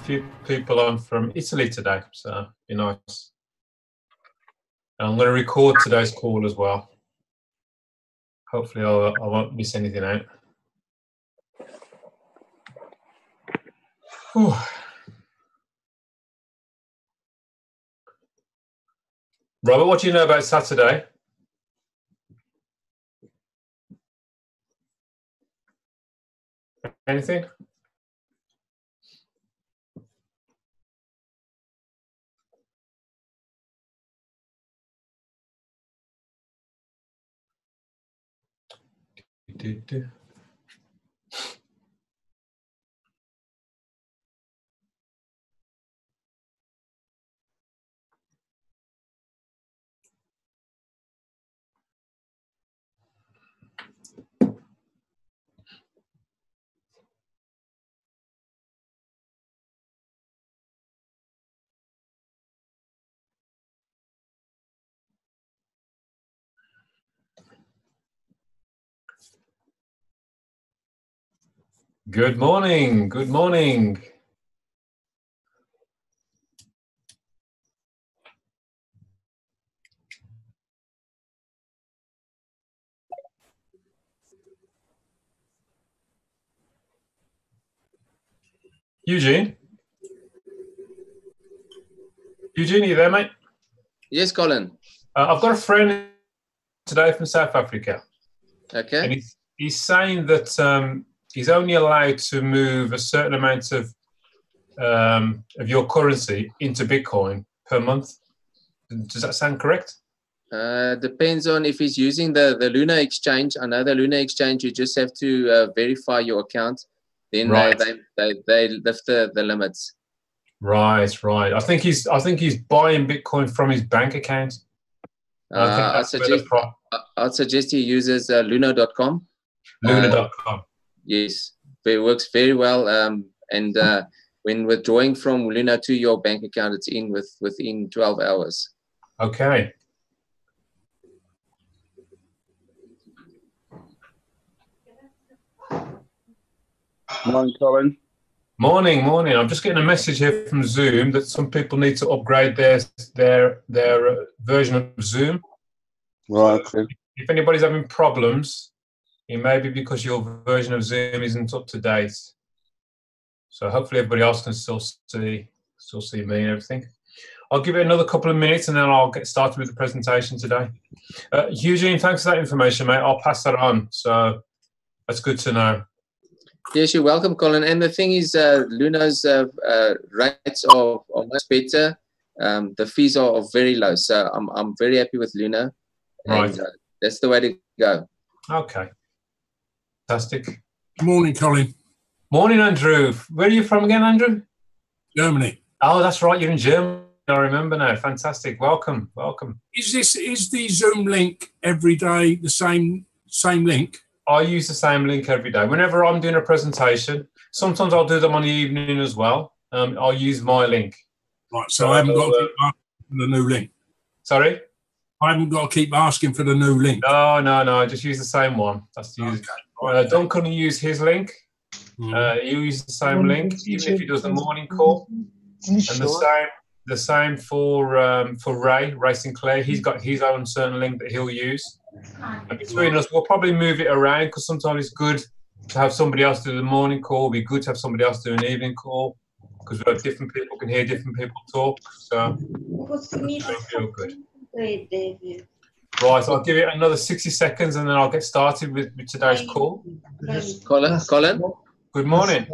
few people on from Italy today, so be nice. And I'm going to record today's call as well. Hopefully I won't miss anything out. Whew. Robert, what do you know about Saturday? Anything? Good morning. Good morning. Eugene? Eugene, are you there, mate? Yes, Colin. I've got a friend today from South Africa. Okay. And he's saying that he's only allowed to move a certain amount of your currency into Bitcoin per month. Does that sound correct? Depends on if he's using the Luna exchange. I know the Luna exchange, you just have to verify your account. Then right. they lift the limits. Right, right. I think he's buying Bitcoin from his bank account. I'd suggest he uses Luna.com. Luna.com. Yes, it works very well. And when withdrawing from Luna to your bank account, it's in within 12 hours. Okay. Morning, Colin. Morning, morning. I'm just getting a message here from Zoom that some people need to upgrade their version of Zoom. Right. So if anybody's having problems, it may be because your version of Zoom isn't up to date. So hopefully everybody else can still see me and everything. I'll give it another couple of minutes and then I'll get started with the presentation today. Eugene, thanks for that information, mate. I'll pass that on. So that's good to know. Yes, you're welcome, Colin. And the thing is, Luna's rates are much better. The fees are very low. So I'm very happy with Luna. Right. And, that's the way to go. Okay. Fantastic. Morning, Colin. Morning, Andrew. Where are you from again, Andrew? Germany. Oh, that's right. You're in Germany. I remember now. Fantastic. Welcome. Welcome. Is the Zoom link every day the same link? I use the same link every day. Whenever I'm doing a presentation, sometimes I'll do them on the evening as well. I'll use my link. Right. So I haven't got to keep asking for the new link. Sorry? I haven't got to keep asking for the new link. No. I just use the same one. That's used. Okay. Duncan will use his link. He uses the same link, even if he does the morning call. And the same for Ray Sinclair. He's got his own certain link that he'll use. And between us, we'll probably move it around because sometimes it's good to have somebody else do the morning call. It'll be good to have somebody else do an evening call because we've got different people can hear different people talk. So it'll feel good. Right, I'll give it another 60 seconds and then I'll get started with today's call. Colin? Good morning.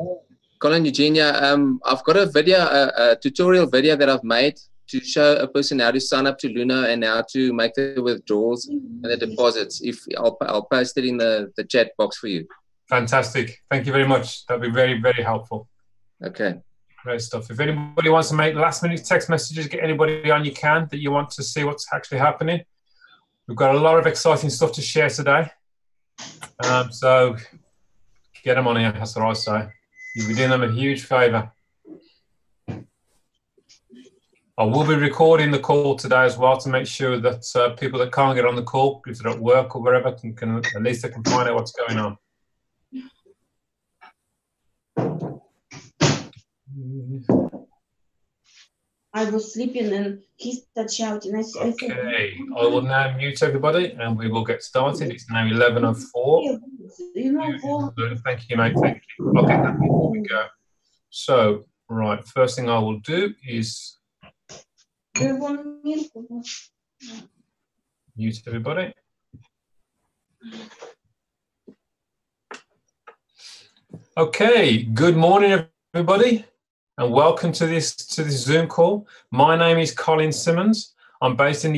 Colin, Eugenia, I've got a video, a tutorial video that I've made to show a person how to sign up to Luna and how to make the withdrawals and the deposits. I'll post it in the chat box for you. Fantastic. Thank you very much. That'll be very, very helpful. Okay. Great stuff. If anybody wants to make last-minute text messages, get anybody on you can that you want to see what's actually happening. We've got a lot of exciting stuff to share today. So get them on here, that's what I say. You'll be doing them a huge favour. I will be recording the call today as well to make sure that people that can't get on the call, if they're at work or wherever, can at least they can find out what's going on. I was sleeping and he started shouting. Okay, I will now mute everybody and we will get started. It's now 11:04. Thank you, mate. Thank you. Okay, here we go. So, right, first thing I will do is mute everybody. Okay, good morning, everybody, and welcome to this Zoom call. My name is Colin Simmonds. I'm based in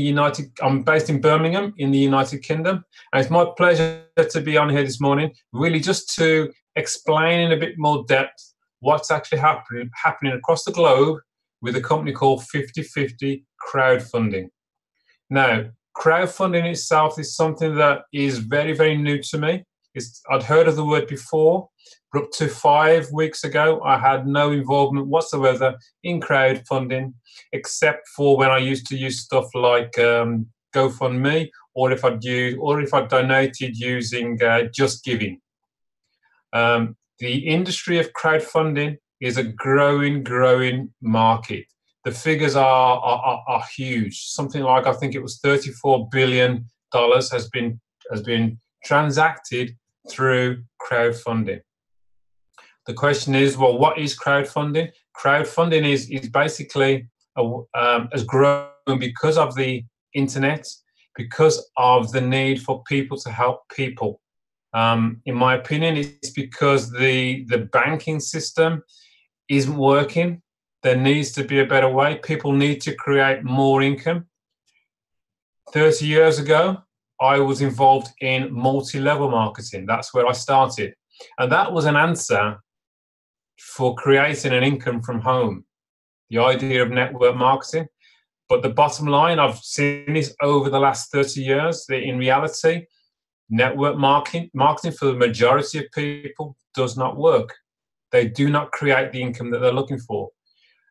Birmingham in the United Kingdom, and it's my pleasure to be on here this morning, really just to explain in a bit more depth what's actually happening across the globe with a company called 50/50 Crowdfunding. Now, crowdfunding itself is something that is very, very new to me. I'd heard of the word before, but up to 5 weeks ago, I had no involvement whatsoever in crowdfunding, except for when I used to use stuff like GoFundMe, or if I donated using Just Giving. The industry of crowdfunding is a growing market. The figures are huge. Something like, I think it was $34 billion has been transacted through crowdfunding. The question is, well, what is crowdfunding? Crowdfunding is basically has grown because of the internet, because of the need for people to help people. In my opinion, it's because the banking system isn't working. There needs to be a better way. People need to create more income. 30 years ago, I was involved in multi-level marketing. That's where I started. And that was an answer for creating an income from home, the idea of network marketing. But the bottom line, I've seen this over the last 30 years, that in reality, network marketing for the majority of people does not work. They do not create the income that they're looking for.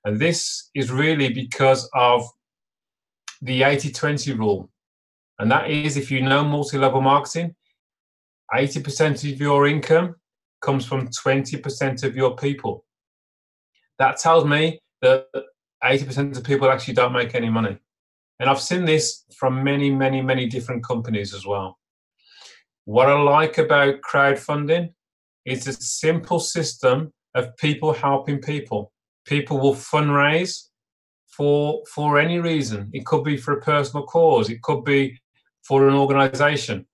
And this is really because of the 80-20 rule. And that is, if you know multi-level marketing, 80% of your income comes from 20% of your people. That tells me that 80% of people actually don't make any money. And I've seen this from many different companies as well. What I like about crowdfunding is a simple system of people helping people. People will fundraise for any reason. It could be for a personal cause. It could be for an organization.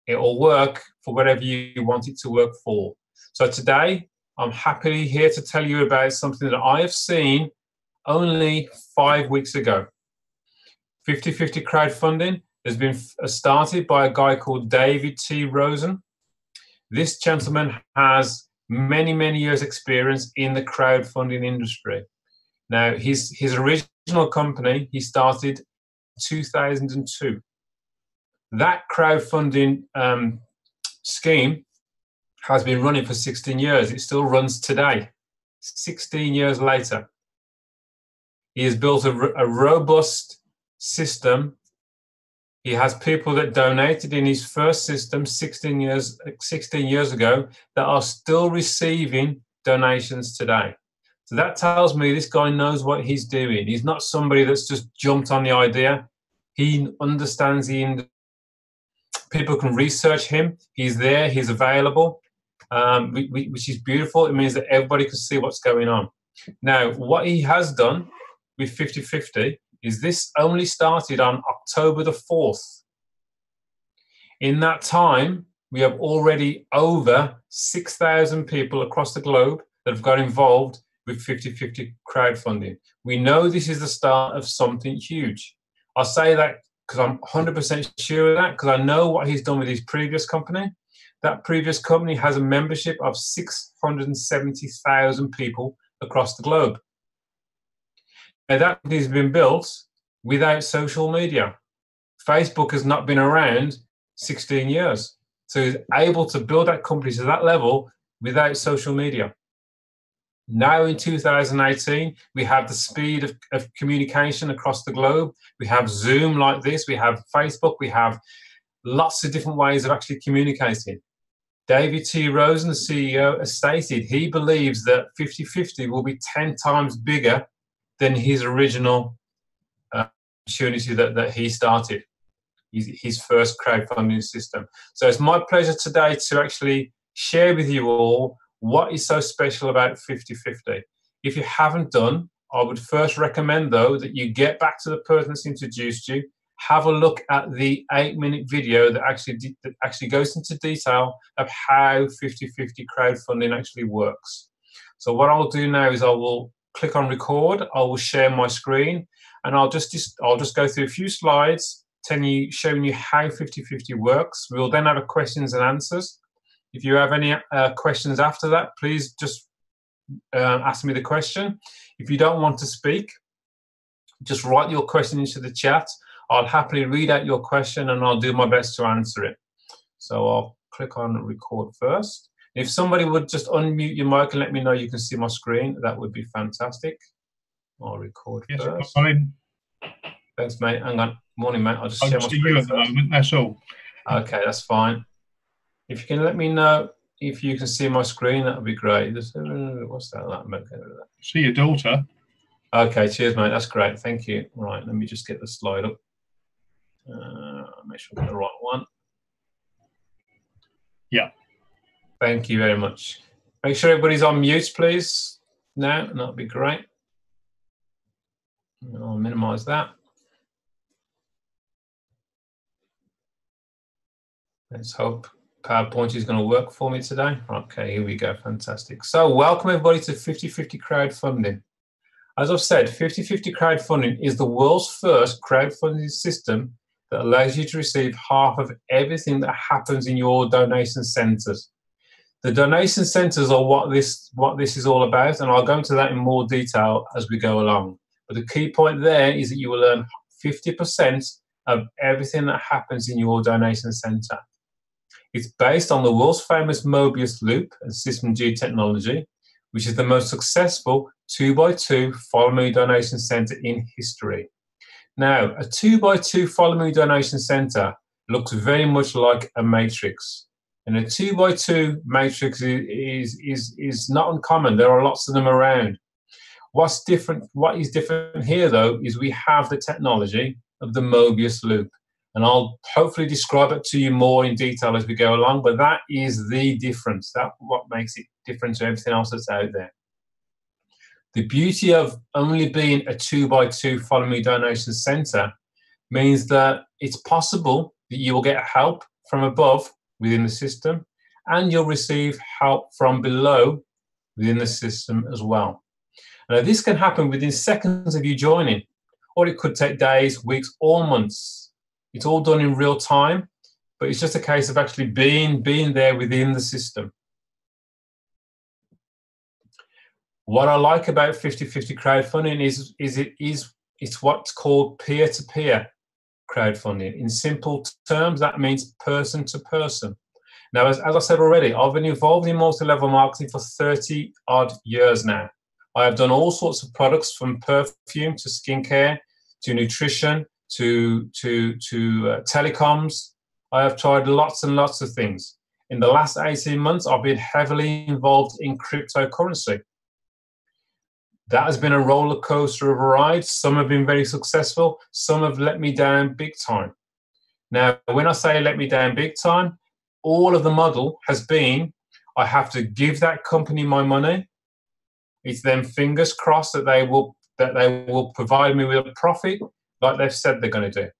It will work for whatever you want it to work for. So today, I'm happily here to tell you about something that I have seen only 5 weeks ago. 50/50 Crowdfunding has been started by a guy called David T. Rosen. This gentleman has many years experience in the crowdfunding industry. Now, his original company, he started in 2002. That crowdfunding scheme has been running for 16 years. It still runs today, 16 years later. He has built a robust system. He has people that donated in his first system 16 years ago that are still receiving donations today. So that tells me this guy knows what he's doing. He's not somebody that's just jumped on the idea. He understands the industry. People can research him. He's there. He's available, which is beautiful. It means that everybody can see what's going on. Now, what he has done with 50/50 is this only started on October the 4th. In that time, we have already over 6,000 people across the globe that have got involved with 50/50 crowdfunding. We know this is the start of something huge. I'll say that because I'm 100% sure of that, because I know what he's done with his previous company. That previous company has a membership of 670,000 people across the globe. Now, that has been built without social media. Facebook has not been around 16 years. So he's able to build that company to that level without social media. Now in 2018, we have the speed of communication across the globe. We have Zoom like this. We have Facebook. We have lots of different ways of actually communicating. David T. Rosen, the CEO, has stated he believes that 50/50 will be 10 times bigger than his original opportunity that he started, his first crowdfunding system. So it's my pleasure today to actually share with you all what is so special about 50/50. If you haven't done, I would first recommend, though, that you get back to the person that's introduced you, have a look at the 8-minute video that actually goes into detail of how 50/50 crowdfunding actually works. So what I'll do now is I will click on record, I will share my screen, and I'll just go through a few slides showing you how 50/50 works. We'll then have a questions and answers. If you have any questions after that, please just ask me the question. If you don't want to speak, just write your question into the chat. I'll happily read out your question and I'll do my best to answer it. So I'll click on record first. If somebody would just unmute your mic and let me know you can see my screen, that would be fantastic. I'll record first. Colin. Thanks, mate. Hang on. Morning, mate. I'll just share my see screen you at the moment, that's all. Okay, that's fine. If you can let me know if you can see my screen, that would be great. What's that? See your daughter. Okay, cheers, mate. That's great. Thank you. Right, let me just get the slide up. Make sure I get the right one. Yeah. Thank you very much. Make sure everybody's on mute, please. Now, and that'll be great. I'll minimize that. Let's hope PowerPoint is going to work for me today. Okay, here we go. Fantastic. So welcome everybody to 50/50 crowdfunding. As I've said, 50/50 crowdfunding is the world's first crowdfunding system that allows you to receive half of everything that happens in your donation centers. The donation centers are what this is all about, and I'll go into that in more detail as we go along. But the key point there is that you will earn 50% of everything that happens in your donation center. It's based on the world's famous Mobius loop and System G technology, which is the most successful 2x2 follow me donation center in history. Now, a 2x2 follow me donation center looks very much like a matrix. And a 2x2 matrix is not uncommon. There are lots of them around. What is different here, though, is we have the technology of the Mobius loop. And I'll hopefully describe it to you more in detail as we go along, but that is the difference. That's what makes it different to everything else that's out there. The beauty of only being a 2x2 follow me donation center means that it's possible that you will get help from above within the system, and you'll receive help from below within the system as well. Now, this can happen within seconds of you joining, or it could take days, weeks, or months. It's all done in real time, but it's just a case of actually being there within the system. What I like about 50/50 crowdfunding is it's what's called peer-to-peer crowdfunding. In simple terms, that means person to person. Now, as I said already, I've been involved in multi-level marketing for 30 odd years now. I have done all sorts of products, from perfume to skincare to nutrition to telecoms. I have tried lots and lots of things. In the last 18 months, I've been heavily involved in cryptocurrency. That has been a roller coaster of a ride. Some have been very successful. Some have let me down big time. Now, when I say let me down big time, all of the model has been, I have to give that company my money. It's then fingers crossed that they will provide me with a profit like they've said they're going to do.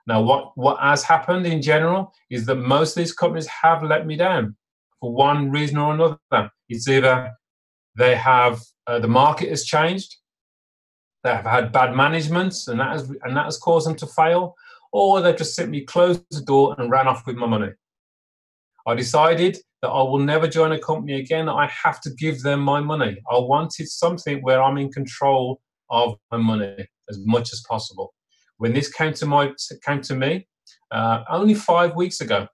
Now, what has happened in general is that most of these companies have let me down for one reason or another. It's either they have the market has changed, they have had bad management, and that has caused them to fail, or they've just simply closed the door and ran off with my money. I decided that I will never join a company again. I have to give them my money. I wanted something where I'm in control of my money as much as possible. When this came to me only 5 weeks ago,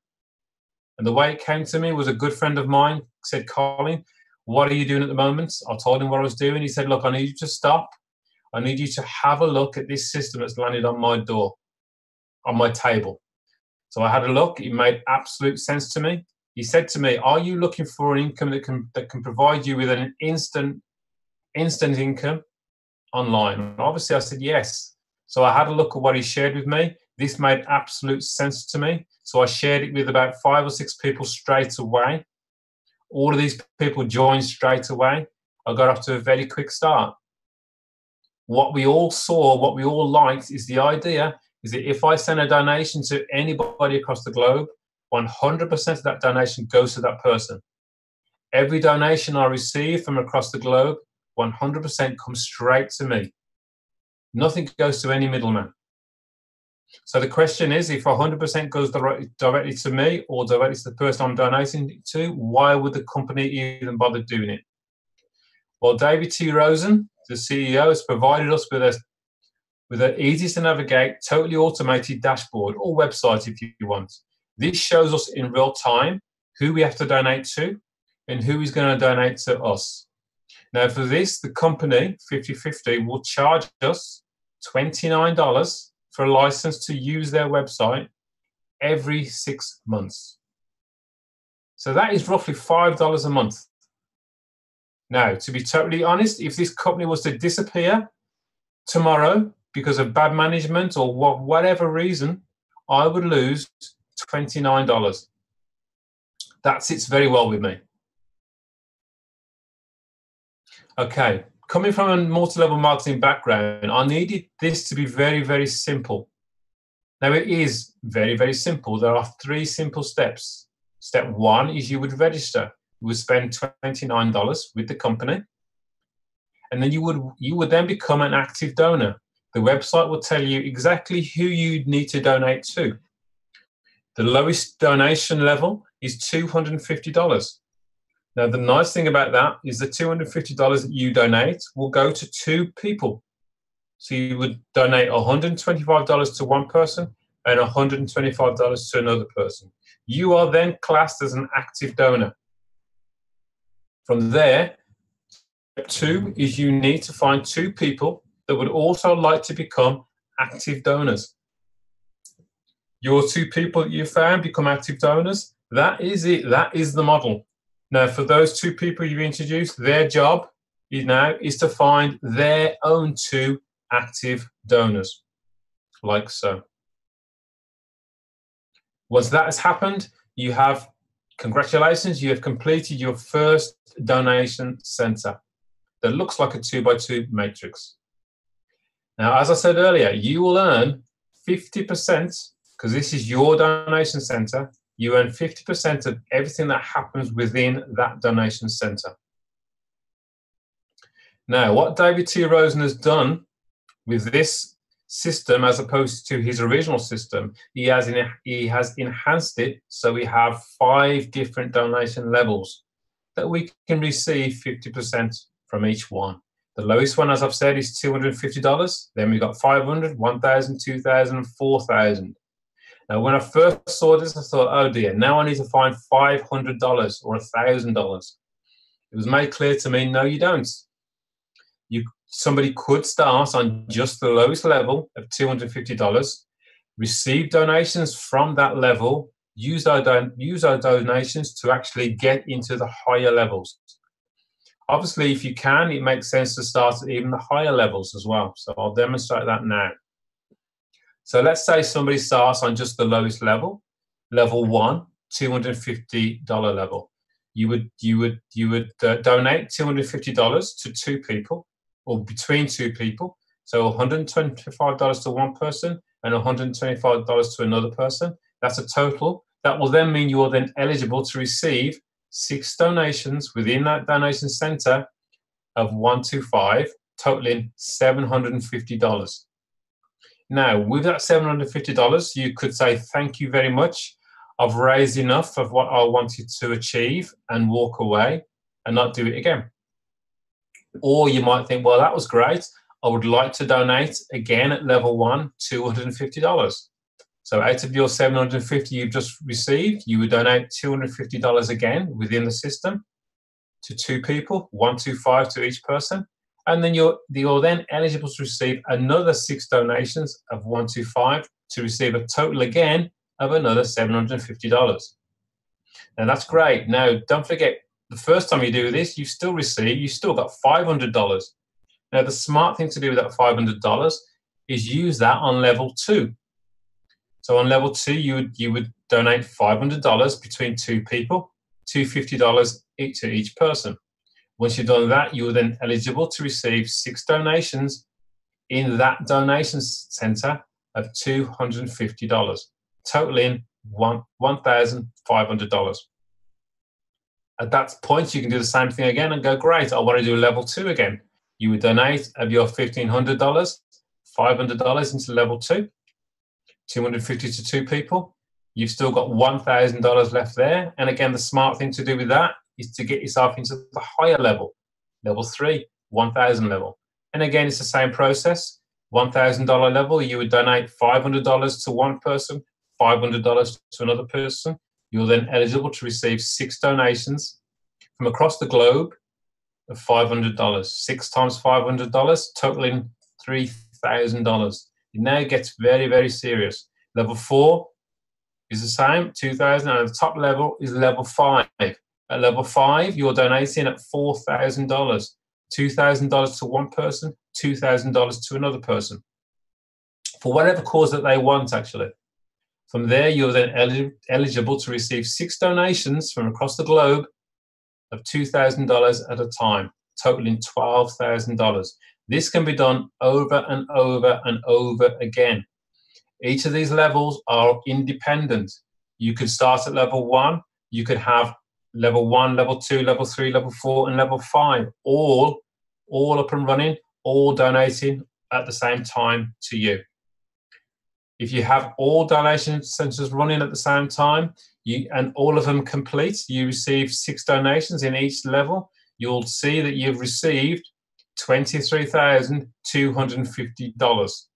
and the way it came to me was a good friend of mine said, Colin, what are you doing at the moment? I told him what I was doing. He said, look, I need you to stop. I need you to have a look at this system that's landed on my door, on my table. So I had a look. It made absolute sense to me. He said to me, are you looking for an income that can provide you with an instant income online? And obviously I said yes. So I had a look at what he shared with me. This made absolute sense to me. So I shared it with about 5 or 6 people straight away. All of these people joined straight away. I got off to a very quick start. What we all saw, what we all liked, is the idea is that if I send a donation to anybody across the globe, 100% of that donation goes to that person. Every donation I receive from across the globe, 100% comes straight to me. Nothing goes to any middleman. So the question is, if 100% goes directly to me or directly to the person I'm donating to, why would the company even bother doing it? Well, David T. Rosen, the CEO, has provided us with an easy to navigate, totally automated dashboard or website if you want. This shows us in real time who we have to donate to and who is going to donate to us. Now for this, the company, 50/50, will charge us $29 for a license to use their website every 6 months. So that is roughly $5 a month. Now, to be totally honest, if this company was to disappear tomorrow because of bad management or whatever reason, I would lose $29. That sits very well with me. Okay, coming from a multi-level marketing background, I needed this to be very, very simple. Now it is very, very simple. There are 3 simple steps. Step 1 is you would register. You would spend $29 with the company, and then you would then become an active donor. The website will tell you exactly who you need to donate to. The lowest donation level is $250. Now, the nice thing about that is the $250 that you donate will go to 2 people. So you would donate $125 to one person and $125 to another person. You are then classed as an active donor. From there, step 2 is you need to find 2 people that would also like to become active donors. Your 2 people that you found become active donors. That is it. That is the model. Now, for those 2 people you've introduced, their job is to find their own 2 active donors, like so. Once that has happened, you have, congratulations, you have completed your first donation center that looks like a 2x2 matrix. Now, as I said earlier, you will earn 50%, because this is your donation center. You earn 50% of everything that happens within that donation center. Now, what David T. Rosen has done with this system, as opposed to his original system, he has enhanced it so we have 5 different donation levels that we can receive 50% from each one. The lowest one, as I've said, is $250. Then we've got $500, $1,000, $2,000, $4,000. Now, when I first saw this, I thought, oh dear, now I need to find $500 or $1,000. It was made clear to me, no, you don't. Somebody could start on just the lowest level of $250, receive donations from that level, use our donations to actually get into the higher levels. Obviously, if you can, it makes sense to start at even the higher levels as well. So I'll demonstrate that now. So let's say somebody starts on just the lowest level, level 1, $250 level. You would donate $250 to 2 people, or between 2 people. So $125 to one person and $125 to another person. That's a total. That will then mean you are then eligible to receive 6 donations within that donation center of 1 to 5, totaling $750. Now, with that $750, you could say, thank you very much. I've raised enough of what I wanted to achieve and walk away and not do it again. Or you might think, well, that was great. I would like to donate again at level 1, $250. So out of your $750 you've just received, you would donate $250 again within the system to 2 people, 1 to 5 to each person. And then you're then eligible to receive another 6 donations of 1 to 5 to receive a total again of another $750. Now that's great. Now don't forget, the first time you do this, you still got $500. Now, the smart thing to do with that $500 is use that on level 2. So on level 2, you would donate $500 between 2 people, $250 to each person. Once you've done that, you're then eligible to receive 6 donations in that donation center of $250, totaling $1,500. At that point, you can do the same thing again and go, great, I want to do level 2 again. You would donate of your $1,500, $500 into level 2, $250 to 2 people. You've still got $1,000 left there. And again, the smart thing to do with that is to get yourself into the higher level, level 3, 1,000 level. And again, it's the same process. $1,000 level, you would donate $500 to one person, $500 to another person. You're then eligible to receive 6 donations from across the globe of $500. 6 times $500, totaling $3,000. It now gets very, very serious. Level 4 is the same, 2,000, and the top level is level 5. At level 5, you're donating at $4,000, $2,000 to one person, $2,000 to another person, for whatever cause that they want, actually. From there, you're then eligible to receive 6 donations from across the globe of $2,000 at a time, totaling $12,000. This can be done over and over and over again. Each of these levels are independent. You could start at level 1. You could have level 1, level 2, level 3, level 4, and level 5, all up and running, all donating at the same time to you. If you have all donation centers running at the same time, and all of them complete, you receive 6 donations in each level, you'll see that you've received $23,250.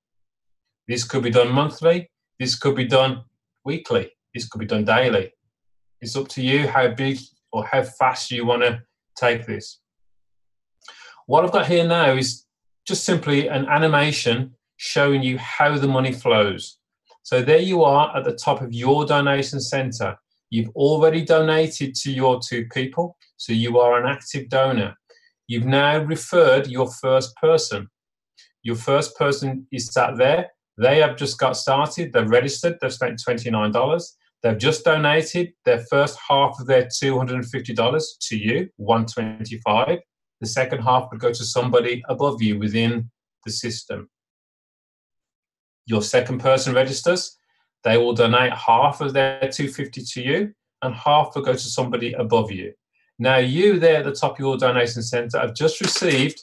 This could be done monthly, this could be done weekly, this could be done daily. It's up to you how big or how fast you want to take this. What I've got here now is just simply an animation showing you how the money flows. So there you are at the top of your donation center. You've already donated to your 2 people, so you are an active donor. You've now referred your first person. Your first person is sat there. They have just got started. They've registered. They've spent $29. They've just donated their first half of their $250 to you, $125. The second half would go to somebody above you within the system. Your second person registers. They will donate half of their $250 to you, and half will go to somebody above you. Now, you there at the top of your donation center have just received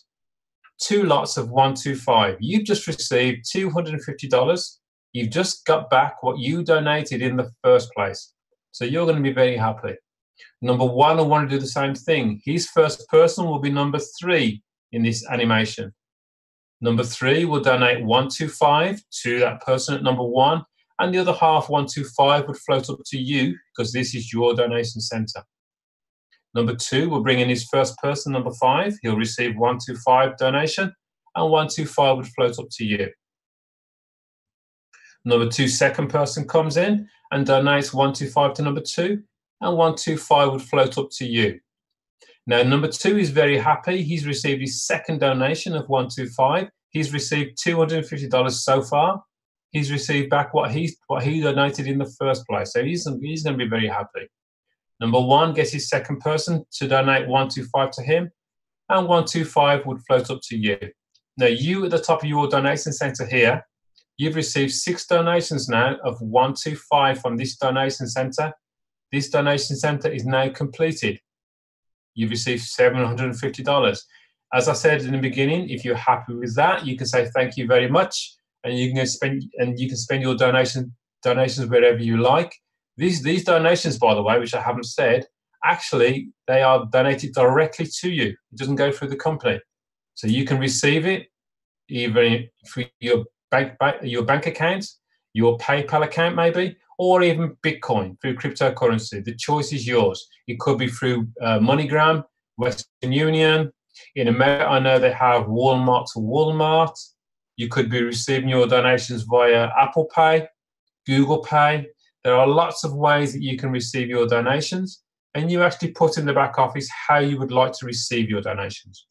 2 lots of $125. You've just received $250. You've just got back what you donated in the first place. So you're going to be very happy. Number 1 will want to do the same thing. His first person will be number 3 in this animation. Number 3 will donate $125 to that person at number 1, and the other half, $125, would float up to you because this is your donation center. Number 2 will bring in his first person, number 5. He'll receive $125 donation, and $125 would float up to you. Number 2 second person comes in and donates $125 to number 2, and $125 would float up to you. Now, number 2 is very happy. He's received his second donation of $125. He's received $250 so far. He's received back what he donated in the first place. So he's going to be very happy. Number 1 gets his second person to donate $125 to him, and $125 would float up to you. Now, you at the top of your donation center here, you've received 6 donations now of $125 from this donation center. This donation center is now completed. You've received $750. As I said in the beginning, if you're happy with that, you can say thank you very much, and you can spend your donations wherever you like. These donations, by the way, which I haven't said, actually they are donated directly to you. It doesn't go through the company, so you can receive it either through your bank account, your PayPal account maybe, or even Bitcoin through cryptocurrency. The choice is yours. It could be through MoneyGram, Western Union. In America, I know they have Walmart to Walmart. You could be receiving your donations via Apple Pay, Google Pay. There are lots of ways that you can receive your donations, and you actually put in the back office how you would like to receive your donations.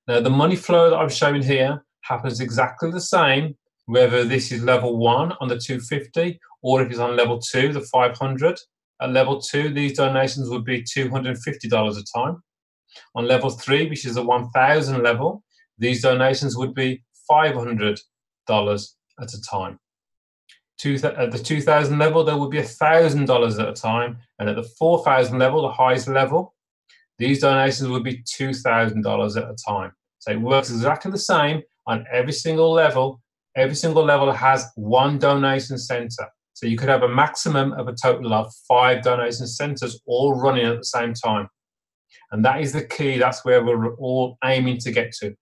Now, the money flow that I'm showing here happens exactly the same, whether this is level 1 on the 250 or if it's on level 2, the 500. At level 2, these donations would be $250 a time. On level 3, which is the 1,000 level, these donations would be $500 at a time. At the 2,000 level, there would be $1,000 at a time. And at the 4,000 level, the highest level, these donations would be $2,000 at a time. So it works exactly the same on every single level. Every single level has one donation center. So you could have a maximum of a total of 5 donation centers all running at the same time. And that is the key. That's where we're all aiming to get to.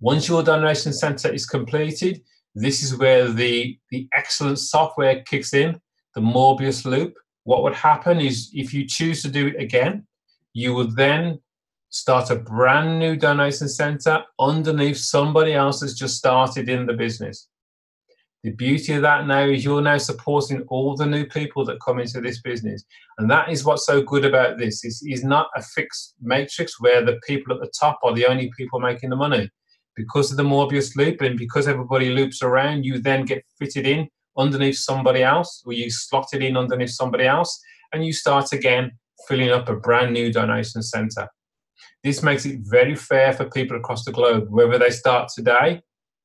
Once your donation center is completed, this is where the excellent software kicks in, the Morbius loop. What would happen is if you choose to do it again, you would then start a brand new donation center underneath somebody else that's just started in the business. The beauty of that now is you're now supporting all the new people that come into this business. And that is what's so good about this. It's not a fixed matrix where the people at the top are the only people making the money. Because of the Morbius loop and because everybody loops around, you then get fitted in underneath somebody else, or you slot it in underneath somebody else, and you start again filling up a brand new donation center. This makes it very fair for people across the globe, whether they start today,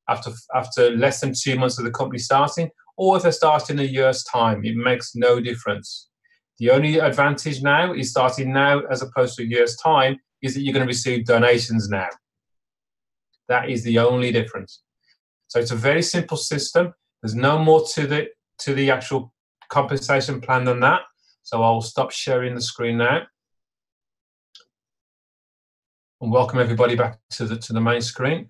after less than 2 months of the company starting, or if they start in a year's time. It makes no difference. The only advantage now is starting now as opposed to a year's time is that you're going to receive donations now. That is the only difference. So it's a very simple system. There's no more to the actual compensation plan than that. So I'll stop sharing the screen now. And welcome everybody back to the main screen.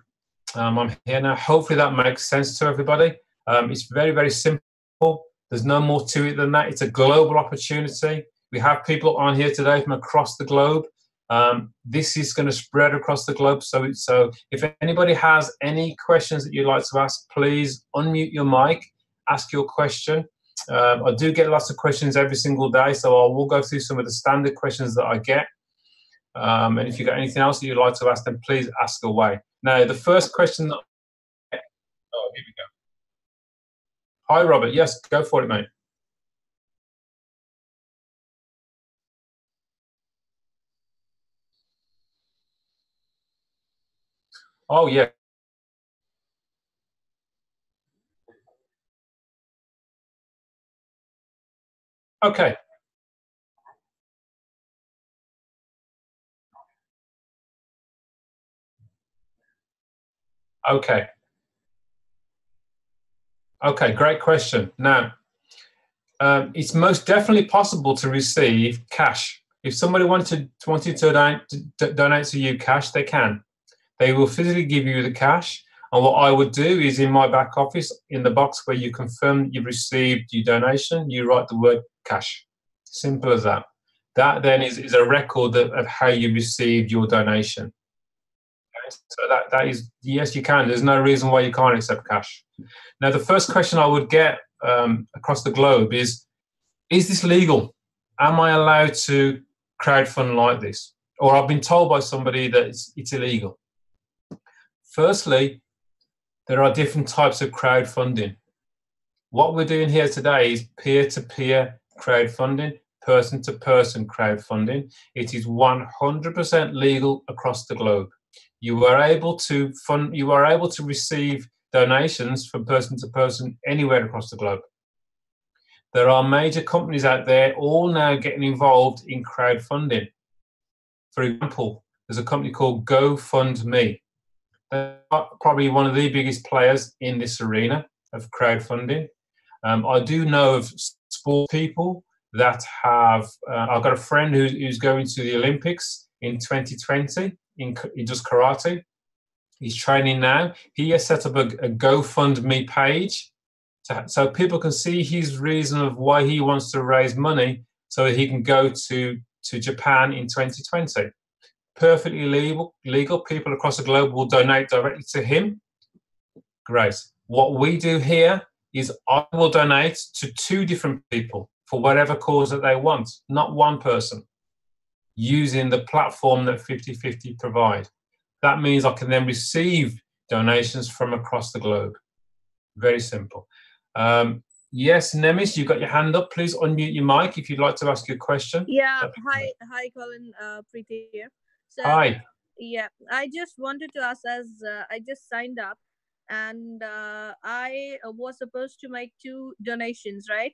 I'm here now. Hopefully that makes sense to everybody. It's very, very simple. There's no more to it than that. It's a global opportunity. We have people on here today from across the globe. This is going to spread across the globe. So if anybody has any questions that you'd like to ask, please unmute your mic, ask your question. I do get lots of questions every single day, so I will go through some of the standard questions that I get. And if you've got anything else that you'd like to ask, then please ask away. Now, the first question that... Oh, here we go. Hi, Robert. Yes, go for it, mate. Oh, yeah. Okay. Okay. Okay, great question. Now, it's most definitely possible to receive cash. If somebody wanted to donate to you cash, they can. They will physically give you the cash. And what I would do is in my back office, in the box where you confirm that you've received your donation, you write the word cash. Simple as that. That then is a record of how you received your donation. Okay? So that is, yes, you can. There's no reason why you can't accept cash. Now, the first question I would get across the globe is this legal? Am I allowed to crowdfund like this? Or I've been told by somebody that it's illegal. Firstly, there are different types of crowdfunding. What we're doing here today is peer-to-peer crowdfunding, person-to-person crowdfunding. It is 100% legal across the globe. You are able to receive donations from person to person anywhere across the globe. There are major companies out there all now getting involved in crowdfunding. For example, there's a company called GoFundMe. They're probably one of the biggest players in this arena of crowdfunding. I do know of sport people that have, I've got a friend who's going to the Olympics in 2020, he does karate. He's training now. He has set up a GoFundMe page so people can see his reason of why he wants to raise money so that he can go to Japan in 2020. Perfectly legal. People across the globe will donate directly to him. Great. What we do here is I will donate to 2 different people for whatever cause that they want, not one person, using the platform that 50/50 provide. that means I can then receive donations from across the globe. Very simple. Yes, Nemis, you've got your hand up. Please unmute your mic if you'd like to ask your question. Yeah, hi, Colin, Preeti here. So, Hi. Yeah, I just wanted to ask, as I just signed up, and I was supposed to make 2 donations, right?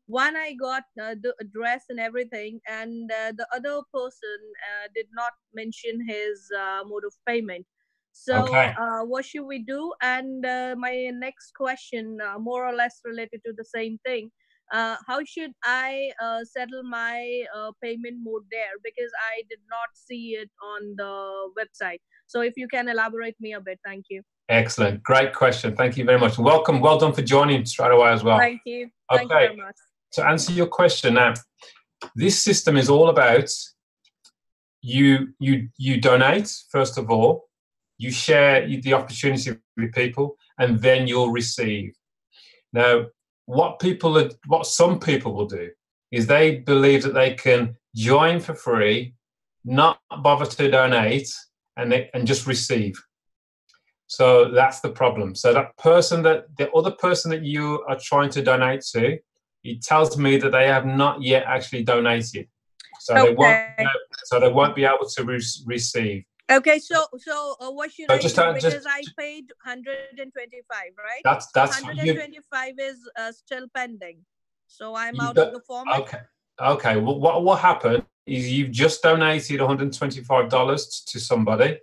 One, I got the address and everything, and the other person did not mention his mode of payment. So Okay. what should we do? And my next question, more or less related to the same thing, how should I settle my payment mode there? Because I did not see it on the website. So if you can elaborate me a bit, thank you. Excellent. Great question. Thank you very much. Welcome. Well done for joining straight away as well. Thank you. Thank you very much. To answer your question now, this system is all about you donate, first of all, you share the opportunity with people, and then you'll receive. Now, what some people will do is they believe that they can join for free, not bother to donate, and just receive. So that's the problem. So the other person that you are trying to donate to, it tells me that they have not yet actually donated. So they won't be able to receive. Okay, so what should I do? Because I paid 125, right? That's 125 is still pending. So I'm out of the format. Okay. Well, what will happen is you've just donated $125 to somebody.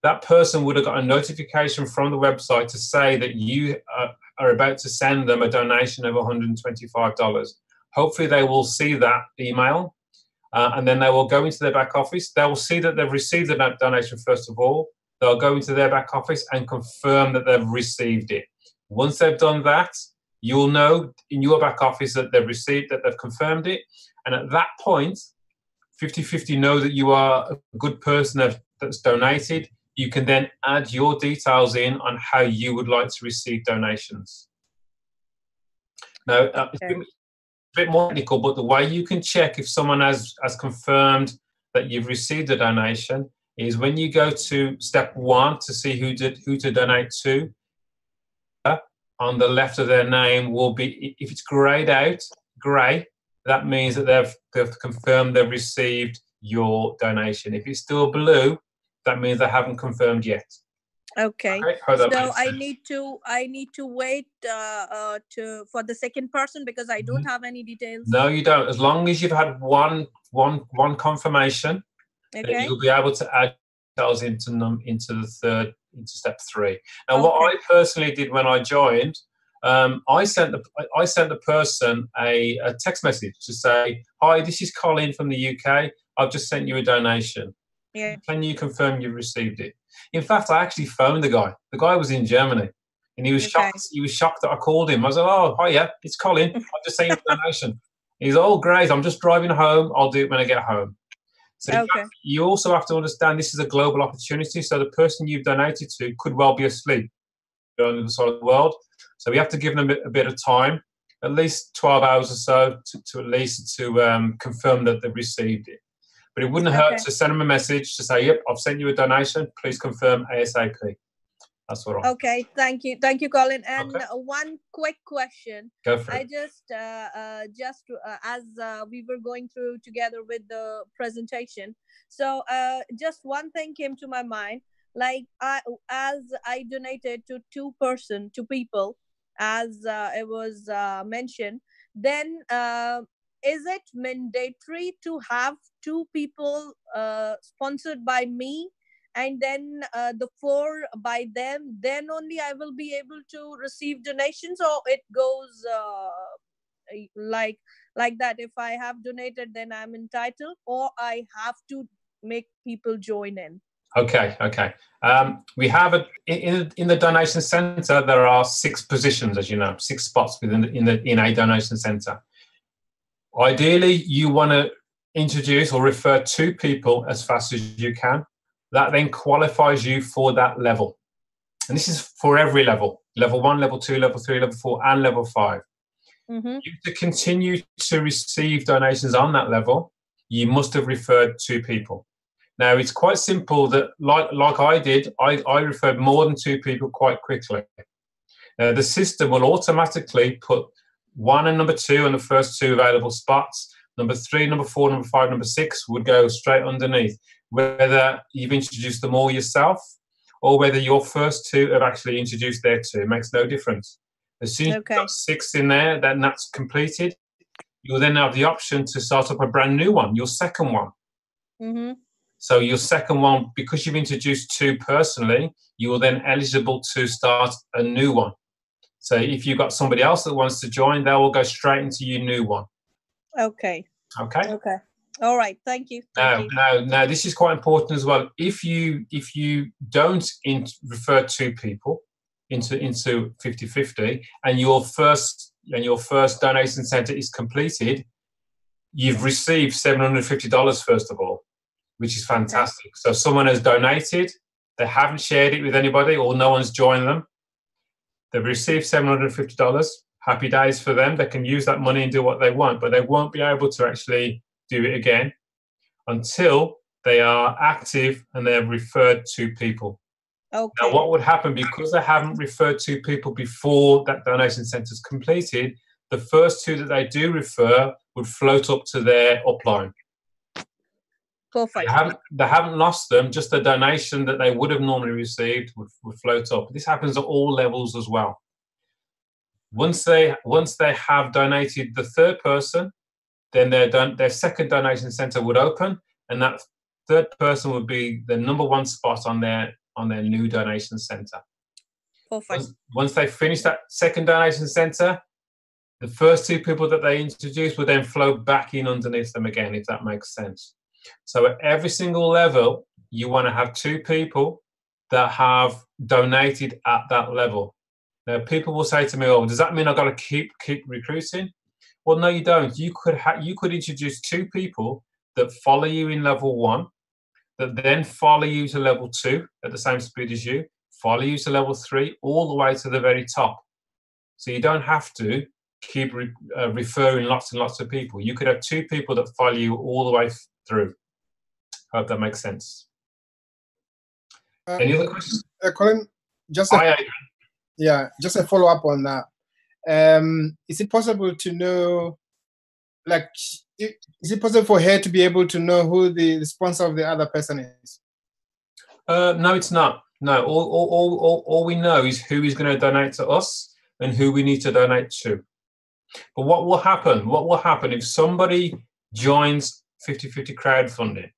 That person would have got a notification from the website to say that you are about to send them a donation of $125. Hopefully they will see that email, and then they will go into their back office. They will see that they've received the donation first of all. They'll go into their back office and confirm that they've received it. Once they've done that, you'll know in your back office that they've received, that they've confirmed it. And at that point, 50/50 know that you are a good person that's donated. You can then add your details in on how you would like to receive donations. Now, it's a bit more technical, but the way you can check if someone has confirmed that you've received a donation is when you go to step 1 to see who to donate to. On the left of their name will be, if it's grayed out, grey, that means that they've confirmed they've received your donation. If it's still blue, that means they haven't confirmed yet. Okay. So I need to wait for the second person because I don't have any details. No, you don't. As long as you've had one confirmation, then you'll be able to add details into step 3. Now, what I personally did when I joined, I sent the person a text message to say, "Hi, this is Colin from the UK. I've just sent you a donation. Yeah. Can you confirm you received it?" In fact, I actually phoned the guy. The guy was in Germany, and he was shocked. He was shocked that I called him. I was like, "Oh, hiya, it's Colin. I've just sent you a donation." He's, "Oh, great. I'm just driving home. I'll do it when I get home." So in fact, you also have to understand this is a global opportunity. So the person you've donated to could well be asleep on the other side of the world. So we have to give them a bit of time, at least 12 hours or so, to at least confirm that they've received it. But it wouldn't hurt to send them a message to say, "Yep, I've sent you a donation. Please confirm ASAP." That's what I'm. Okay, thank you, Colin. And one quick question. Go for it. I just as we were going through together with the presentation, so just one thing came to my mind. Like as I donated to two people, as it was mentioned, then is it mandatory to have 2 people sponsored by me, and then the 4 by them? Then only I will be able to receive donations, or it goes like that? If I have donated, then I'm entitled, or I have to make people join in? Okay. We have in the donation center. There are 6 positions, as you know, 6 spots in a donation center. Ideally, you want to introduce or refer 2 people as fast as you can. That then qualifies you for that level, and this is for every level: level 1, level 2, level 3, level 4, and level 5. You to continue to receive donations on that level, you must have referred 2 people. Now, it's quite simple that, like I did, I referred more than 2 people quite quickly. Now, the system will automatically put 1 and number 2 on the first 2 available spots. Number 3, number 4, number 5, number 6 would go straight underneath, whether you've introduced them all yourself or whether your first 2 have actually introduced their 2. It makes no difference. As soon as you've got 6 in there, then that's completed. You'll then have the option to start up a brand new one, your second one. Mm-hmm. So your second one, because you've introduced 2 personally, you are then eligible to start a new one. So if you've got somebody else that wants to join, they will go straight into your new one. Okay. Okay. Okay. All right. Thank you. Now, this is quite important as well. If you don't refer 2 people into 50/50, and your first donation center is completed, you've received $750 first of all, which is fantastic. Okay. So someone has donated, they haven't shared it with anybody, or no one's joined them. They've received $750. Happy days for them. They can use that money and do what they want, but they won't be able to actually do it again until they are active and they have referred 2 people. Okay. Now, what would happen, because they haven't referred 2 people before that donation center is completed, the first 2 that they do refer would float up to their upline. Perfect. They haven't lost them, just the donation that they would have normally received would float up. This happens at all levels as well. Once they have donated the 3rd person, then their second donation center would open, and that 3rd person would be the number 1 spot on their new donation center. Perfect. Once they finish that second donation center, the first 2 people that they introduce will then flow back in underneath them again, if that makes sense. So at every single level, you want to have 2 people that have donated at that level. Now, people will say to me, "Oh, does that mean I've got to keep recruiting?" Well, no, you don't. You could introduce 2 people that follow you in level 1, that then follow you to level 2 at the same speed as you, follow you to level 3, all the way to the very top. So you don't have to keep referring lots and lots of people. You could have 2 people that follow you all the way through. I hope that makes sense. Any other questions? Colin, just a follow-up on that. Is it possible to know, like, is it possible for her to be able to know who the sponsor of the other person is? No, it's not. No, all we know is who is going to donate to us and who we need to donate to. But what will happen if somebody joins 50/50 crowdfunding?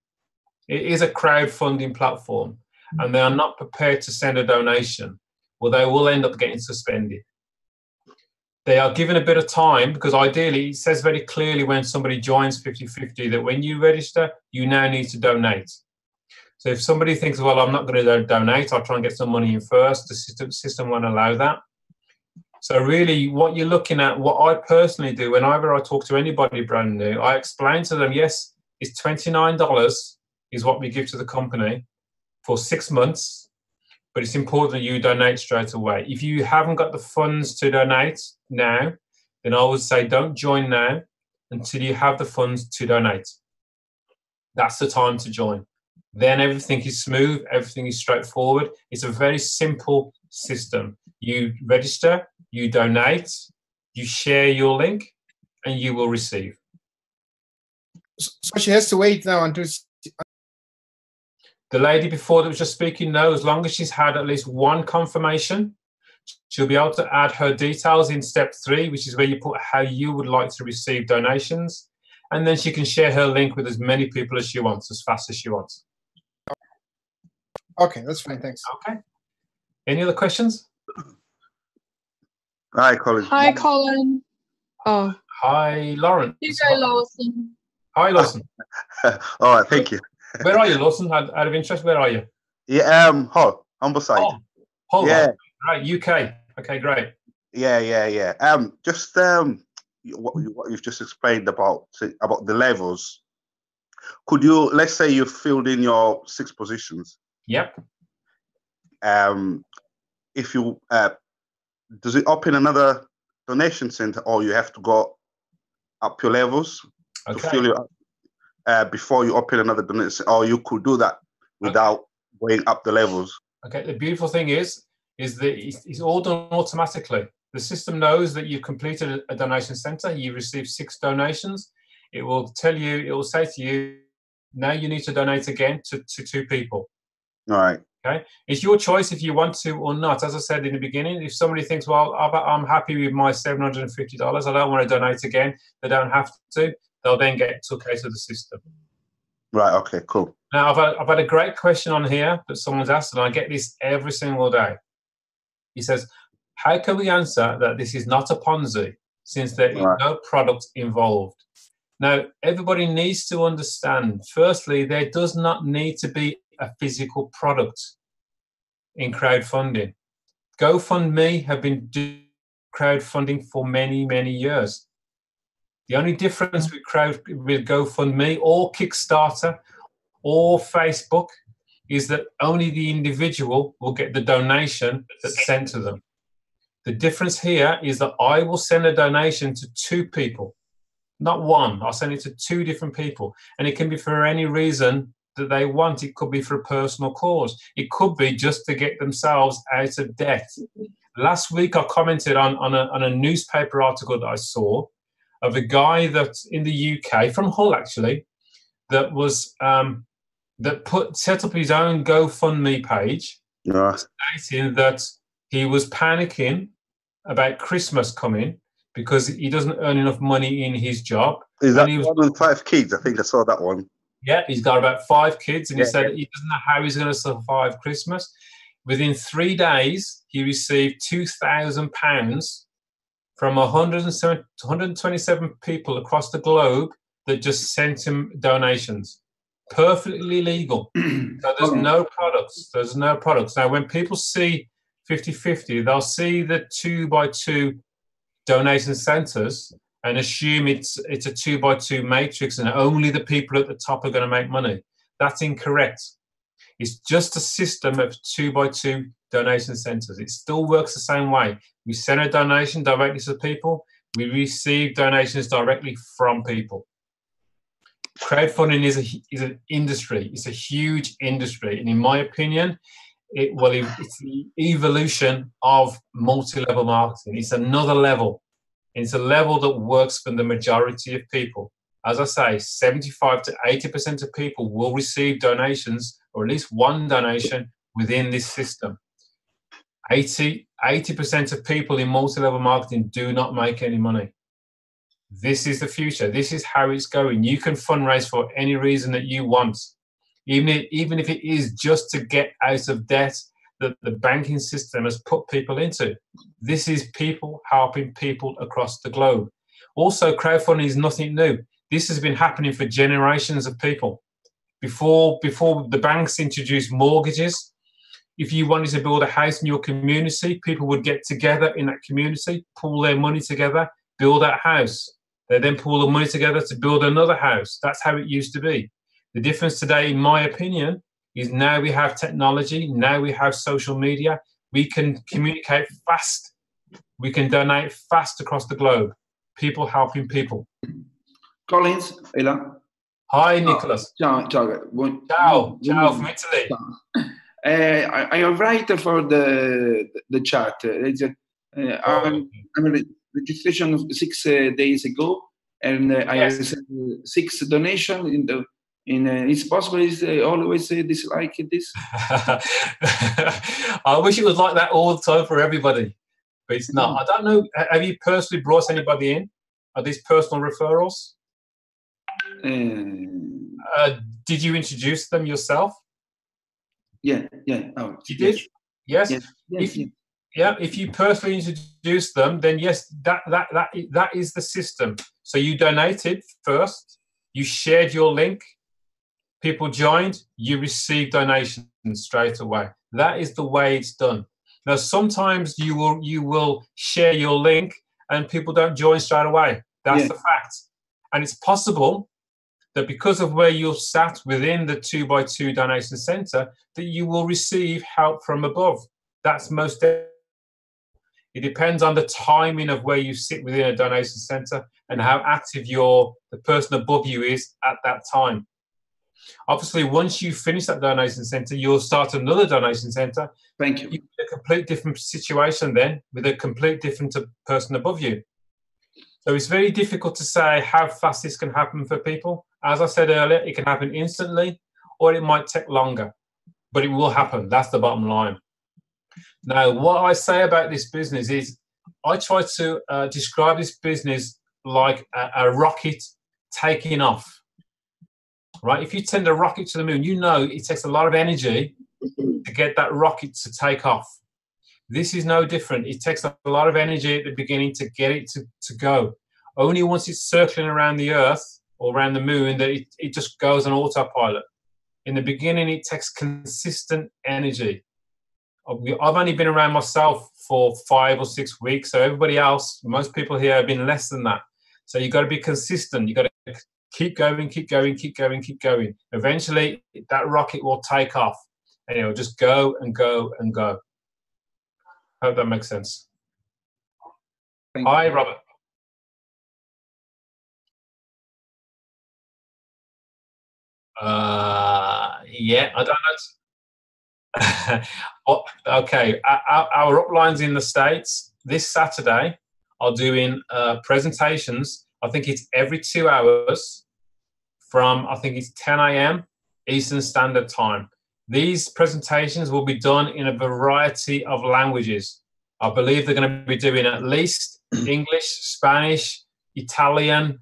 It is a crowdfunding platform, and they are not prepared to send a donation. Well, they will end up getting suspended. They are given a bit of time, because ideally it says very clearly when somebody joins 50/50 that when you register, you now need to donate. So if somebody thinks, well, I'm not going to donate, I'll try and get some money in first, the system won't allow that. So really what you're looking at, what I personally do whenever I talk to anybody brand new, I explain to them, yes, it's $29 is what we give to the company for 6 months, but it's important that you donate straight away. If you haven't got the funds to donate now, then I would say don't join now until you have the funds to donate. That's the time to join. Then everything is smooth, everything is straightforward. It's a very simple system. You register, you donate, you share your link, and you will receive. So she has to wait now until... The lady before that was just speaking, no, as long as she's had at least 1 confirmation, she'll be able to add her details in step 3, which is where you put how you would like to receive donations. And then she can share her link with as many people as she wants, as fast as she wants. Okay, that's fine, thanks. Okay. Any other questions? Hi, Colin. Hi, Colin. Oh. Hi, Lauren. You go, Lawson. Hi, Lawson. All right, thank you. Where are you, Lawson? Out of interest, where are you? Yeah, Hull, Humberside. Hull, yeah. Right, UK. Okay, great. Yeah. Just what you've just explained about the levels. Could you, let's say you filled in your 6 positions. Yep. If you does it open another donation center, or you have to go up your levels to fill your? before you open another donation, or you could do that without going up the levels. Okay, the beautiful thing is that it's all done automatically. The system knows that you've completed a donation center, you received 6 donations. It will tell you, it will say to you, now you need to donate again to 2 people. All right. Okay, it's your choice if you want to or not. As I said in the beginning, if somebody thinks, well, I'm happy with my $750, I don't want to donate again, they don't have to, they'll then get took out of the system. Right, okay, cool. Now, I've had a great question on here that someone's asked, and I get this every single day. He says, how can we answer that this is not a Ponzi since there is no product involved? Now, everybody needs to understand, firstly, there does not need to be a physical product in crowdfunding. GoFundMe have been doing crowdfunding for many, many years. The only difference with GoFundMe or Kickstarter or Facebook is that only the individual will get the donation that's sent to them. The difference here is that I will send a donation to 2 people, not 1. I'll send it to 2 different people, and it can be for any reason that they want. It could be for a personal cause. It could be just to get themselves out of debt. Last week, I commented on a newspaper article that I saw of a guy that's in the UK, from Hull actually, that was set up his own GoFundMe page, stating that he was panicking about Christmas coming because he doesn't earn enough money in his job. Is that one with 5 kids? I think I saw that one. Yeah, he's got about 5 kids, and he said he doesn't know how he's going to survive Christmas. Within 3 days, he received £2,000 from 127 people across the globe that just sent him donations. Perfectly legal. So there's no products. There's no products. Now, when people see 50-50, they'll see the 2x2 donation centers and assume it's a 2x2 matrix and only the people at the top are going to make money. That's incorrect. It's just a system of 2x2 donation centers. It still works the same way. We send a donation directly to people. We receive donations directly from people. Crowdfunding is an industry. It's a huge industry. And in my opinion, it's the evolution of multi-level marketing. It's another level. It's a level that works for the majority of people. As I say, 75 to 80% of people will receive donations, or at least one donation within this system. 80% of people in multi-level marketing do not make any money. This is the future. This is how it's going. You can fundraise for any reason that you want, even if it is just to get out of debt that the banking system has put people into. This is people helping people across the globe. Also, crowdfunding is nothing new. This has been happening for generations of people. Before the banks introduced mortgages, if you wanted to build a house in your community, people would get together in that community, pool their money together, build that house. They then pool the money together to build another house. That's how it used to be. The difference today, in my opinion, is now we have technology, now we have social media, we can communicate fast, we can donate fast across the globe. People helping people. Colin, è là? Hi, Nicholas. Ciao. Ciao from Italy. I am right for the chat. I'm registration 6 days ago, and I received 6 donations. It's possible. Is always this like this? I wish it was like that all the time for everybody, but it's not. I don't know. Have you personally brought anybody in? Are these personal referrals? Did you introduce them yourself? Yeah. Oh, you did? Yes. If you personally introduce them, then yes, that is the system. So you donated first, you shared your link, people joined, you received donations straight away. That is the way it's done. Now, sometimes you will share your link and people don't join straight away. That's the fact. And it's possible that because of where you're sat within the 2x2 donation center, that you will receive help from above. That's most definitely. It depends on the timing of where you sit within a donation center and how active the person above you is at that time. Obviously, once you finish that donation center, you'll start another donation center. Thank you. You're in a complete different situation then with a complete different person above you. So it's very difficult to say how fast this can happen for people. As I said earlier, it can happen instantly or it might take longer, but it will happen. That's the bottom line. Now, what I say about this business is I try to describe this business like a rocket taking off. Right? If you send a rocket to the moon, you know it takes a lot of energy to get that rocket to take off. This is no different. It takes a lot of energy at the beginning to get it to go. Only once it's circling around the Earth or around the moon that it just goes on autopilot. In the beginning, it takes consistent energy. I've only been around myself for 5 or 6 weeks, so everybody else, most people here have been less than that. So you've got to be consistent. You've got to keep going, keep going, keep going, keep going. Eventually, that rocket will take off, and it'll just go and go and go. I hope that makes sense. Hi, Robert. Yeah, I don't know. Okay, our uplines in the States this Saturday are doing presentations. I think it's every 2 hours from, I think it's 10 a.m. Eastern Standard Time. These presentations will be done in a variety of languages. I believe they're going to be doing at least English, Spanish, Italian,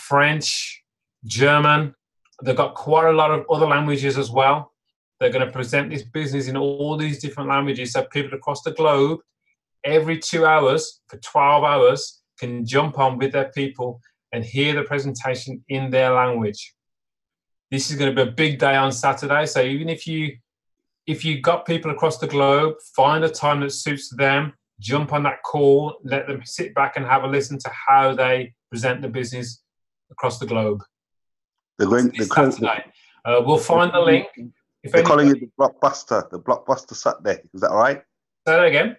French, German. They've got quite a lot of other languages as well. They're going to present this business in all these different languages so people across the globe, every 2 hours for 12 hours, can jump on with their people and hear the presentation in their language. This is going to be a big day on Saturday. So even if you got people across the globe, find a time that suits them, jump on that call, let them sit back and have a listen to how they present the business across the globe. We'll find the link. They're calling it the Blockbuster Saturday. Is that all right? Say that again.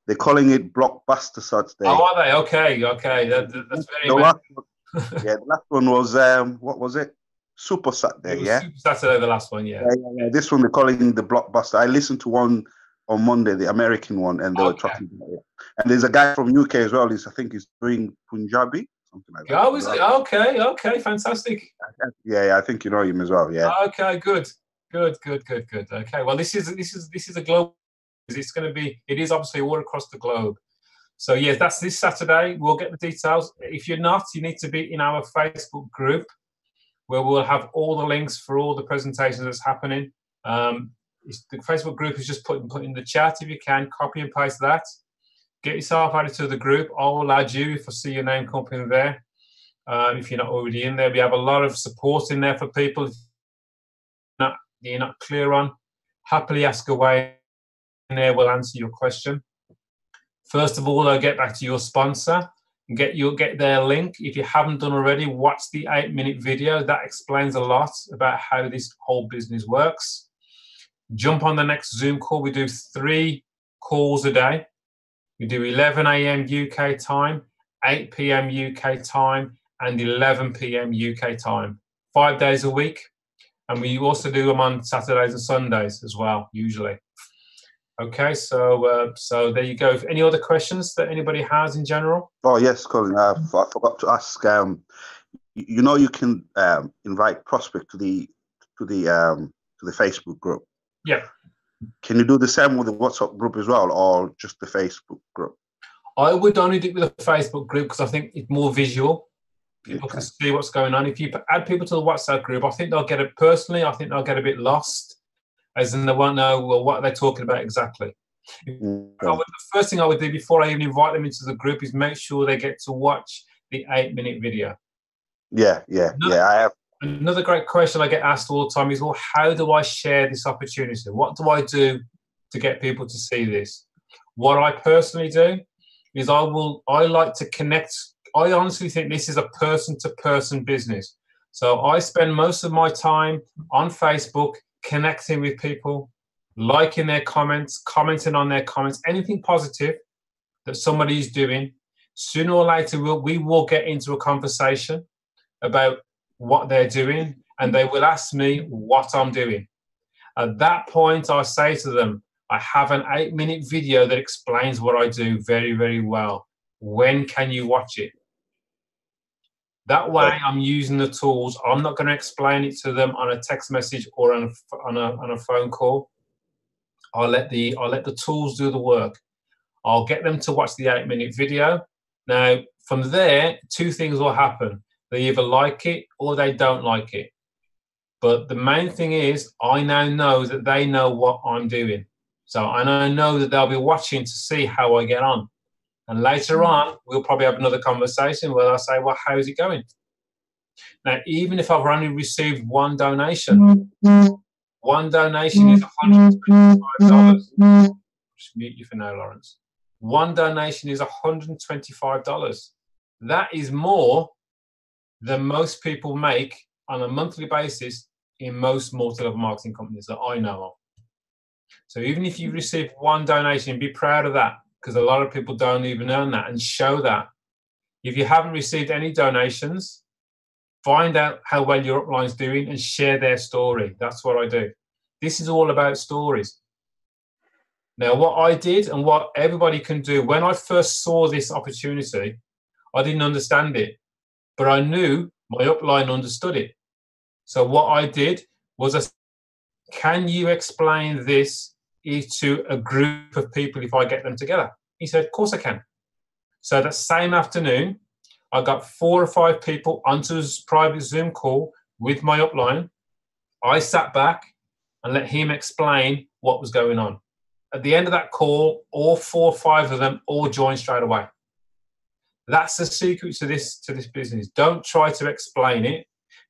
They're calling it Blockbuster Saturday. Oh, are they? Okay. That's very the last one was what was it? Super Saturday. Super Saturday, the last one. Yeah. This one they're calling the Blockbuster. I listened to one on Monday, the American one, and they were talking about it. And there's a guy from UK as well. I think he's doing Punjabi. Something like that. Oh, is it? Okay, fantastic. Yeah, I think you know him as well. Yeah. Okay, good. Okay, well, this is a global. It's going to be. It is obviously all across the globe. So yeah, that's this Saturday. We'll get the details. If you're not, you need to be in our Facebook group, where we'll have all the links for all the presentations that's happening. The Facebook group is just put in the chat. If you can, copy and paste that. Get yourself added to the group. I will add you if I see your name come in there. If you're not already in there, we have a lot of support in there for people. If you're not clear on, happily ask away. In there, we'll answer your question. First of all, I'll get back to your sponsor and you'll get their link. If you haven't done already, watch the 8-minute video. That explains a lot about how this whole business works. Jump on the next Zoom call. We do 3 calls a day. We do 11 a.m. UK time, 8 p.m. UK time, and 11 p.m. UK time. 5 days a week. And we also do them on Saturdays and Sundays as well, usually. Okay, so there you go. Any other questions that anybody has in general? Oh yes, Colin. I forgot to ask. You know, you can invite prospect to the Facebook group. Yeah. Can you do the same with the WhatsApp group as well, or just the Facebook group? I would only do it with a Facebook group because I think it's more visual. People can see what's going on. If you add people to the WhatsApp group, I think they'll get it personally. I think they'll get a bit lost, as in they won't know what they're talking about exactly. The first thing I would do before I even invite them into the group is make sure they get to watch the 8-minute video. Yeah. I have. Another great question I get asked all the time is, well, how do I share this opportunity? What do I do to get people to see this? What I personally do is I like to connect. I honestly think this is a person-to-person business. So I spend most of my time on Facebook connecting with people, liking their comments, commenting on their comments, anything positive, that somebody's doing, sooner or later we will get into a conversation about what they're doing, and they will ask me what I'm doing. At that point, I say to them, I have an 8-minute video that explains what I do very, very well. When can you watch it? That way, I'm using the tools. I'm not going to explain it to them on a text message or on a phone call. I'll let the tools do the work. I'll get them to watch the 8-minute video. Now, from there, 2 things will happen. They either like it or they don't like it. But the main thing is, I now know that they know what I'm doing. So I know that they'll be watching to see how I get on. And later on, we'll probably have another conversation where I'll say, well, how's it going? Now, even if I've only received 1 donation, 1 donation is $125. Just mute you for now, Lawrence. 1 donation is $125. That is more than most people make on a monthly basis in most multi-level marketing companies that I know of. So even if you receive 1 donation, be proud of that, because a lot of people don't even earn that, and show that. If you haven't received any donations, find out how well your upline's doing and share their story. That's what I do. This is all about stories. Now, what I did and what everybody can do, when I first saw this opportunity, I didn't understand it, but I knew my upline understood it. So what I did was, can you explain this to a group of people if I get them together? He said, of course I can. So that same afternoon, I got 4 or 5 people onto his private Zoom call with my upline. I sat back and let him explain what was going on. At the end of that call, all 4 or 5 of them all joined straight away. That's the secret to this business. Don't try to explain it.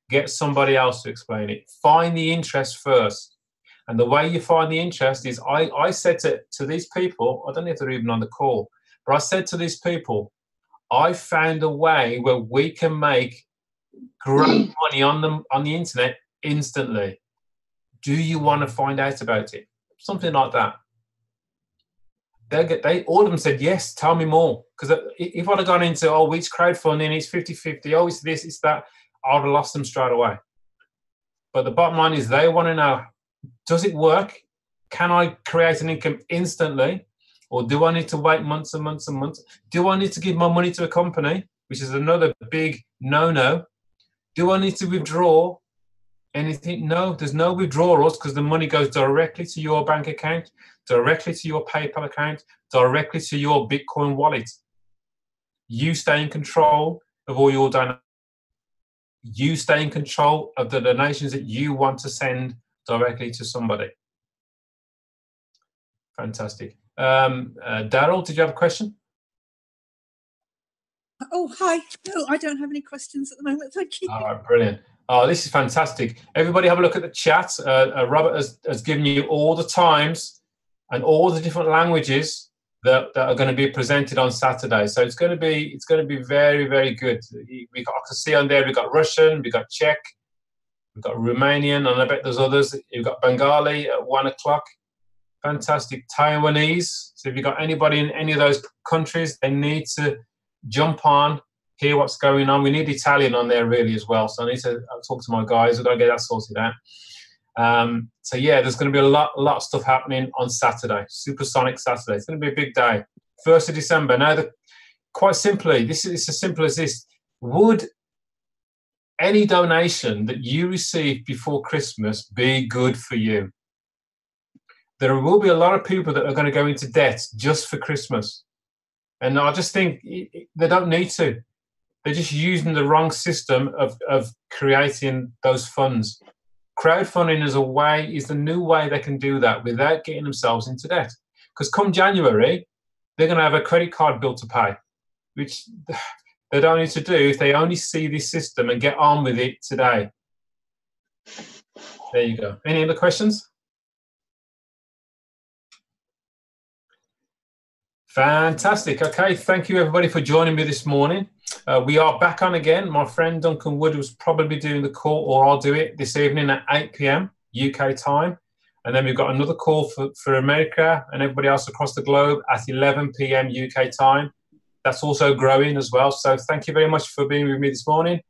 Get somebody else to explain it. Find the interest first. And the way you find the interest is, I said to these people, I don't know if they're even on the call, but I said to these people, I found a way where we can make great money on the internet instantly. Do you want to find out about it? Something like that. They all of them said, yes, tell me more. Because if I'd have gone into, oh, it's crowdfunding, it's 50-50, oh, it's this, it's that, I'd have lost them straight away. But the bottom line is, they want to know, does it work? Can I create an income instantly? Or do I need to wait months and months and months? Do I need to give my money to a company, which is another big no-no? Do I need to withdraw anything? No, there's no withdrawals, because the money goes directly to your bank account, directly to your PayPal account, directly to your Bitcoin wallet. You stay in control of all your donations. You stay in control of the donations that you want to send directly to somebody. Fantastic. Daryl, did you have a question? Oh, hi. No, I don't have any questions at the moment. Thank you. All right, brilliant. Oh, this is fantastic. Everybody have a look at the chat. Robert has given you all the times and all the different languages that are going to be presented on Saturday. So it's going to be very, very good. I can see on there we've got Russian, we've got Czech, we've got Romanian, and I bet there's others. You've got Bengali at 1 o'clock. Fantastic. Taiwanese. So if you've got anybody in any of those countries, they need to jump on, hear what's going on. We need Italian on there really as well. So I need to talk to my guys. I've got to get that sorted out. So yeah, there's going to be a lot of stuff happening on Saturday, Supersonic Saturday. It's going to be a big day. 1st of December. Now, quite simply, it's as simple as this. Would any donation that you receive before Christmas be good for you? There will be a lot of people that are going to go into debt just for Christmas. And I just think they don't need to. They're just using the wrong system of creating those funds. Crowdfunding is the new way they can do that without getting themselves into debt. Because come January, they're going to have a credit card bill to pay, which they don't need to do if they only see this system and get on with it today. There you go. Any other questions? Fantastic. Okay, thank you everybody for joining me this morning. We are back on again. My friend Duncan Wood was probably doing the call, or I'll do it this evening at 8 p.m. UK time. And then we've got another call for America and everybody else across the globe at 11 p.m. UK time. That's also growing as well. So thank you very much for being with me this morning.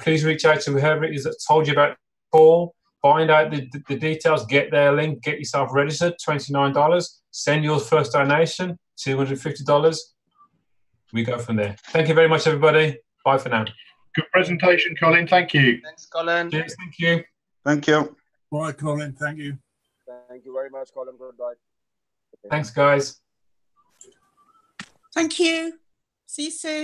Please reach out to whoever it is that told you about the call. Find out the details, get their link, get yourself registered, $29. Send your first donation, $250. We go from there. Thank you very much, everybody. Bye for now. Good presentation, Colin. Thank you. Thanks, Colin. Cheers. Thank you. Thank you. Bye, Colin. Thank you. Thank you very much, Colin. Good night. Thanks, guys. Thank you. See you soon.